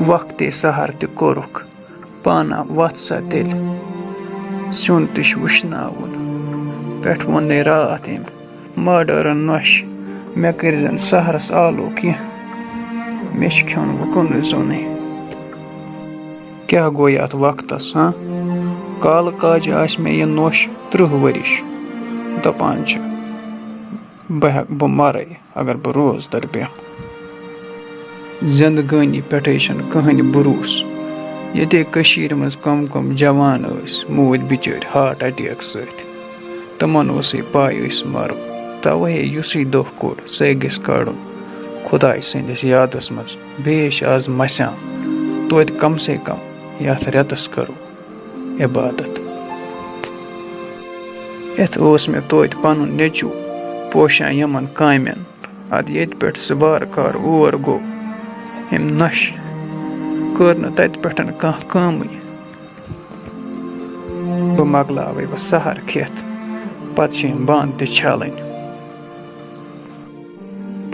वक्ते सहर ते कोरुख पाना वथ सा तेल स्यून ते वुश्नावुन पेठ वोन रात अम मर्डरन नोश मे करिजन सहरस आलो कह मे खेन वुकुन जोन क्या गो अत वक्तस काल काज आस मे यह नोश 30 वरिश दपान बह मर अगर बह रोज दर बेह जिंदगानी पे कहनी भरोस ये कशीर मज कम जवान मूद बिचार हार्ट अटैक सत तमन पाय मर तवे युस दह कोर सह गस कड़न खुदाय सदिस यादस मज बे आज मसा तोत कम से कम यथ रेतस करो इबादत यथ मे तोत पन नेचू पोशा यमन कामन अद ये पे सबार कार और गो अम नश कर तत पे कम बह मकलावे वह सहर खेत पत बान ते छलन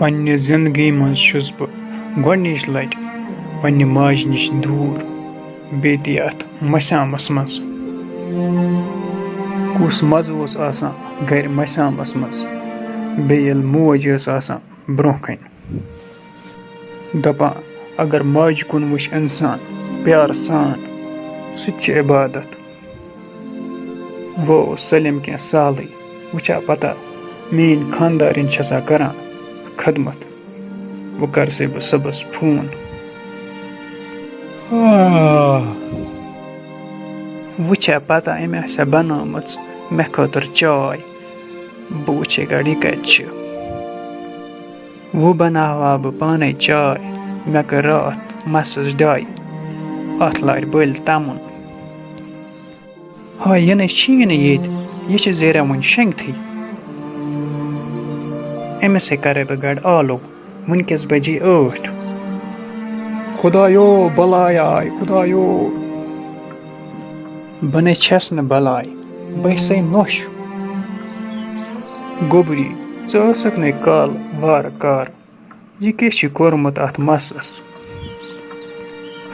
पन्ने जिंदगी मज बह गोडनिच लट पन्ने माज निश दूर बे अत मसामस मज कुस मज गर मसामस मज बे यल मोज ब्रोह कन दपान अगर माज कुन वुच इंसान प्यार सान सह इबादत वो सलिम क्या साल वुचा पता मीन खानदारिन करान खदमत वो कर से बह सबस फोन वुचा पता अम बनाम मे खतर चाय बह वुचे गड़ी कत वो बनावा बह पाने चाय मे कर रात मसस डाई अत लार बल तमुन हाय यह नीन ये जेरा वन शंगथी अमिस करे बह गड़ आलो वनकस बजे 8 खुदायो बलाय खुदायो बने छस न बलाय बह से नोश गोबरी क काल वार कार यह कस कोरमुत अत मसस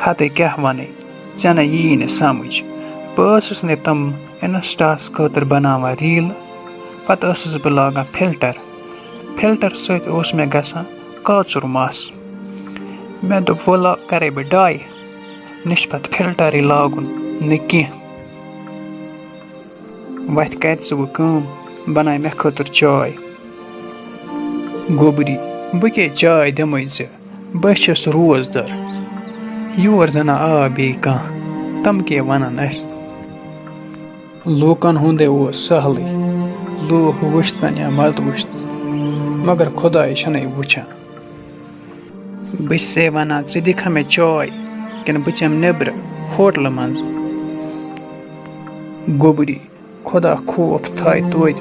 हते क्या वन ऐ यी न समझ बस ने तम इंस्टास खतर बनावा रील पत बह लागान फिल्टर सत मे गसान काचुर मस मे दोप वो करे बह डाई निश पत फिल्टर लागुन न कह वथ कर कम बनाय मे खतर चाय गोबरी बह क्या चाय दिमे बह रोजदर योर जना आ बे कह तम क्या वनान लूकन हुंद सहल लूक वुश्तन या मत वुश्तन मगर खुदाय वुचान बह से वनान े दिखा मे चाय किन बह चम नेबर होटल मज गोबरी खुदा खौफ थाय तोत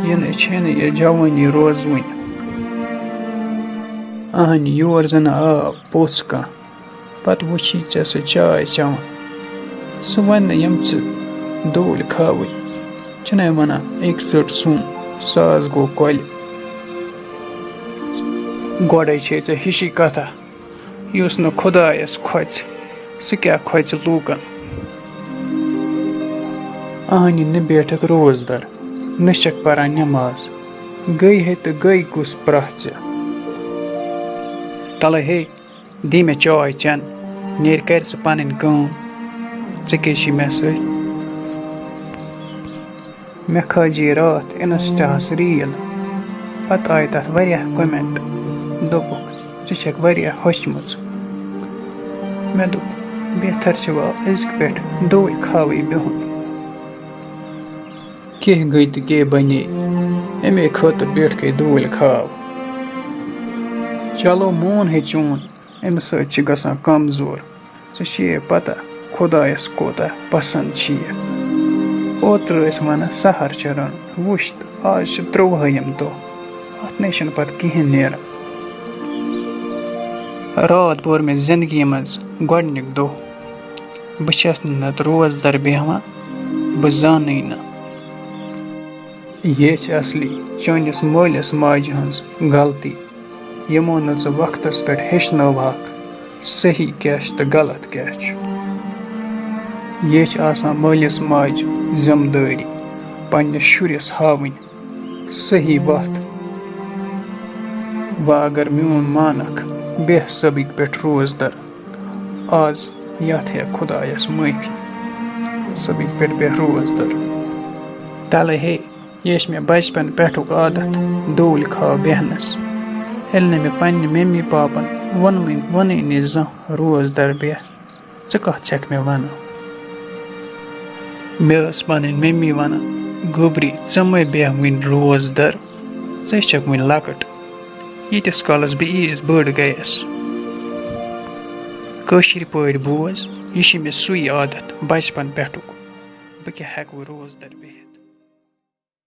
यह जवानी रोज वन अहन योर जना आ पोच कह पत वुची सह चाय चवान सह वन यम दोल खाव चना वनान एक चट सुन साज गो कल गोड़े हिशी कथा युस न खुदायस खोच सह क्या खोच लूकन अहनी न बैठक रोजदर न छक परान नमाज गई है तो गई कुस प्रह तले हे दी मे चाय चन नेर कर पन कम े मे सत मे खजी रात इंस्टास रील पत आय तथ वारियाह कमेंट दोपुक ेक वारियाह होचमुच मे दोप बेहतर वा अजक पे दोल खावे बिहुन कह गई तो कह बने अमे खतर बैठ के दोल खाव चलो मोन है चून अम सत गसान कमजोर े पता खुदायस कोता पसंद ओतर वन सहर रन वुच आज 3 दह अत न पत कहें नेर रात बोर मे जिंदगी मज गोडनिक दह बह नत रोज दर बेहवान बह जान न ये असली चनिस मालिस माज हज गलती यमो न वक्तस पे हेचनवक صحیح کیٛاہ چھُ تہٕ غلط کیٛاہ چھُ. یہِ چھِ آسان مٲلِس ماجہِ ذِمہٕ دٲری پنٛنِس شُرِس ہاوٕنۍ صحیح وَتھ. وۄنۍ اگر میون مانکھ بیٚہہ سبٕکۍ پٮ۪ٹھ روزدر آز یتھ ہیٚکھ خۄدایس معٲفی سبٕکۍ پٮ۪ٹھ بیٚہہ روزدر. تلہٕ ہے یہِ چھِ مےٚ بچپن پٮ۪ٹھُک عادت ڈول کھاو بیٚہنس. ییٚلہِ نہٕ مےٚ پنٛنہِ ممی پاپن ووٚنُے نہٕ زانٛہہ روزدر بیٚہہ ژٕ کتھ چھکھ مےٚ ونان. مےٚ ٲس پنٕنۍ ممی ونان گوٚبری ژٕ مَے بیٚہہ وٕنۍ روزدر ژٕے چھکھ وٕنۍ لۄکٕٹ ییٖتِس کالس بہٕ عیٖز بٔڑ گٔیس. کٲشِر پٲٹھۍ بوز یہِ چھِ مےٚ سُے عادت بچپن پٮ۪ٹھُک بہٕ کیٛاہ ہٮ۪کہٕ وٕ روزدر بِہِتھ.